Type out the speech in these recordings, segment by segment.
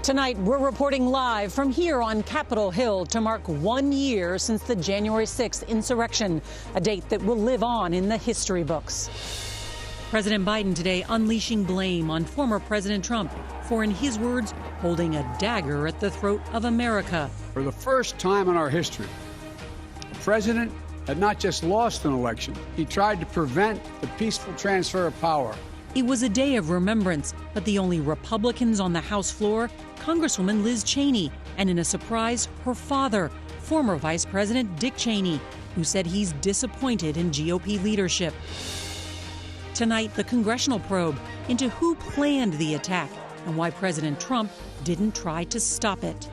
Tonight, we're reporting live from here on Capitol Hill to mark 1 year since the January 6th insurrection, a date that will live on in the history books. President Biden today unleashing blame on former President Trump for, in his words, holding a dagger at the throat of America. For the first time in our history, the president had not just lost an election, he tried to prevent the peaceful transfer of power. It was a day of remembrance, but the only Republicans on the House floor, Congresswoman Liz Cheney, and in a surprise, her father, former Vice President Dick Cheney, who said he's disappointed in GOP leadership. Tonight, the congressional probe into who planned the attack and why President Trump didn't try to stop it.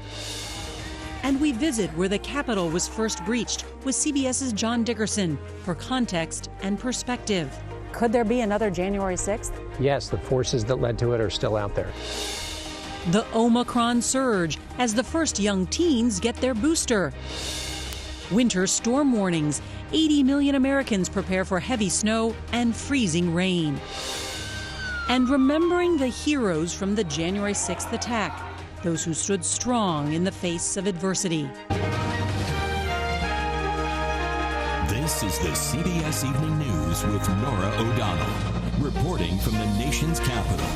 And we visit where the Capitol was first breached with CBS's John Dickerson for context and perspective. Could there be another January 6th? Yes, the forces that led to it are still out there. The Omicron surge as the first young teens get their booster. Winter storm warnings. 80 million Americans prepare for heavy snow and freezing rain. And remembering the heroes from the January 6th attack, those who stood strong in the face of adversity. This is the CBS Evening News with Norah O'Donnell, reporting from the nation's capital.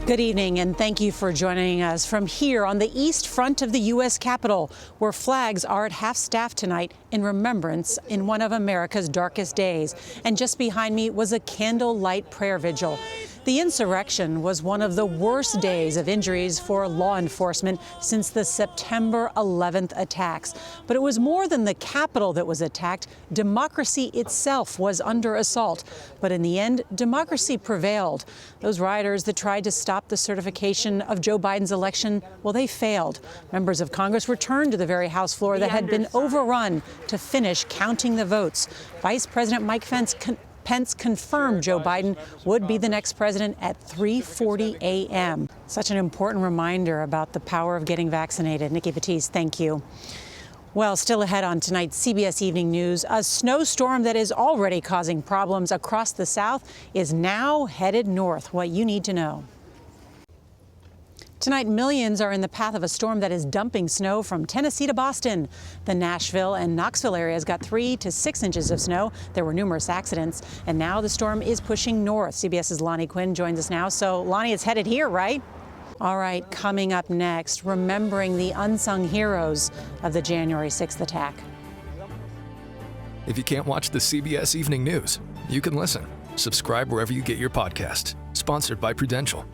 Good evening, and thank you for joining us from here on the east front of the U.S. Capitol, where flags are at half-staff tonight in remembrance in one of America's darkest days. And just behind me was a candlelight prayer vigil. The insurrection was one of the worst days of injuries for law enforcement since the September 11th attacks. But it was more than the Capitol that was attacked. Democracy itself was under assault. But in the end, democracy prevailed. Those rioters that tried to stop the certification of Joe Biden's election, well, they failed. Members of Congress returned to the very House floor that had been overrun to finish counting the votes. Vice President Mike Pence confirmed Joe Biden would be the next president at 3:40 a.m. Such an important reminder about the power of getting vaccinated. Nikki Batiste, thank you. Well, still ahead on tonight's CBS Evening News, a snowstorm that is already causing problems across the South is now headed north. What you need to know. Tonight, millions are in the path of a storm that is dumping snow from Tennessee to Boston. The Nashville and Knoxville areas got 3 to 6 inches of snow. There were numerous accidents, and now the storm is pushing north. CBS's Lonnie Quinn joins us now. So, Lonnie, it's headed here, right? All right, coming up next, remembering the unsung heroes of the January 6th attack. If you can't watch the CBS Evening News, you can listen. Subscribe wherever you get your podcasts. Sponsored by Prudential.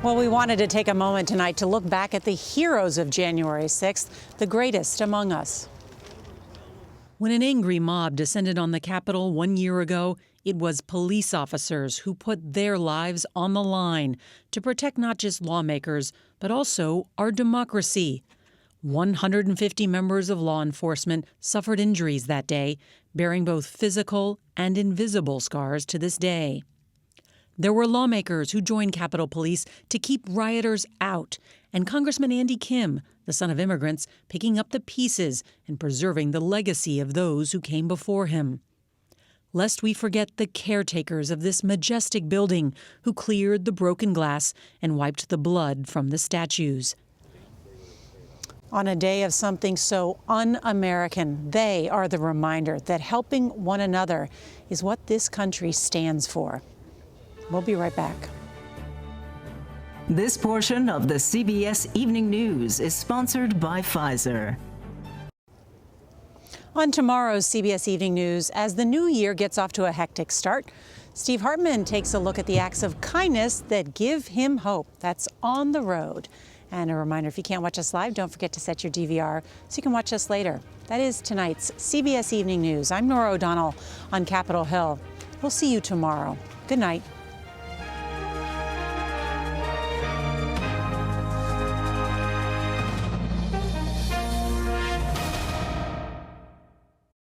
Well, we wanted to take a moment tonight to look back at the heroes of January 6th, the greatest among us. When an angry mob descended on the Capitol 1 year ago, it was police officers who put their lives on the line to protect not just lawmakers, but also our democracy. 150 members of law enforcement suffered injuries that day, bearing both physical and invisible scars to this day. There were lawmakers who joined Capitol Police to keep rioters out, and Congressman Andy Kim, the son of immigrants, picking up the pieces and preserving the legacy of those who came before him. Lest we forget the caretakers of this majestic building who cleared the broken glass and wiped the blood from the statues. On a day of something so un-American, they are the reminder that helping one another is what this country stands for. We'll be right back. This portion of the CBS Evening News is sponsored by Pfizer. On tomorrow's CBS Evening News, as the new year gets off to a hectic start, Steve Hartman takes a look at the acts of kindness that give him hope. That's On the Road. And a reminder, if you can't watch us live, don't forget to set your DVR so you can watch us later. That is tonight's CBS Evening News. I'm Norah O'Donnell on Capitol Hill. We'll see you tomorrow. Good night.